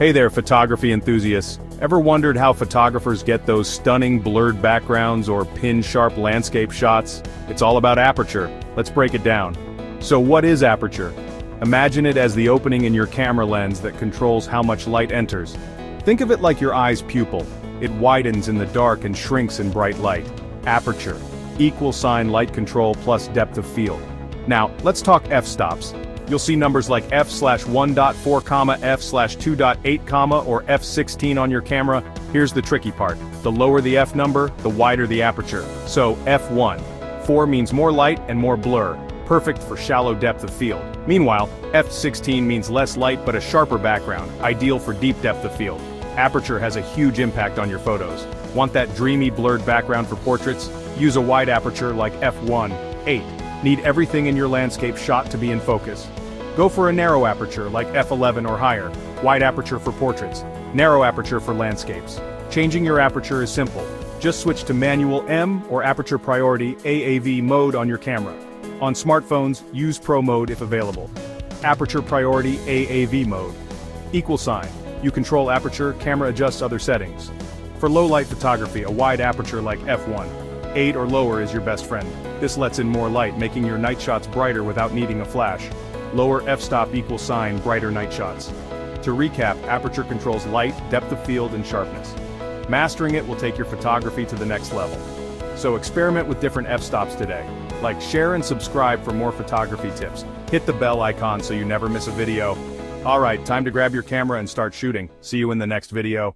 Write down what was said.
Hey there, photography enthusiasts. Ever wondered how photographers get those stunning blurred backgrounds or pin-sharp landscape shots? It's all about aperture. Let's break it down. So what is aperture? Imagine it as the opening in your camera lens that controls how much light enters. Think of it like your eye's pupil. It widens in the dark and shrinks in bright light. Aperture. Equal sign light control plus depth of field. Now, let's talk f-stops. You'll see numbers like f/1.4, f/2.8, or f16 on your camera. Here's the tricky part. The lower the f number, the wider the aperture. So f1. 4 means more light and more blur, perfect for shallow depth of field. Meanwhile, f16 means less light but a sharper background, ideal for deep depth of field. Aperture has a huge impact on your photos. Want that dreamy blurred background for portraits? Use a wide aperture like f1.8. Need everything in your landscape shot to be in focus. Go for a narrow aperture like f11 or higher, wide aperture for portraits, narrow aperture for landscapes. Changing your aperture is simple. Just switch to manual M or aperture priority AAV mode on your camera. On smartphones, use Pro mode if available. Aperture priority AAV mode. Equal sign. You control aperture, camera adjusts other settings. For low light photography, a wide aperture like f1. 8 or lower is your best friend. This lets in more light, making your night shots brighter without needing a flash. Lower f-stop equal sign brighter night shots. To recap, aperture controls light, depth of field, and sharpness. Mastering it will take your photography to the next level. So experiment with different f-stops today. Like, share, and subscribe for more photography tips. Hit the bell icon so you never miss a video. Alright, time to grab your camera and start shooting. See you in the next video.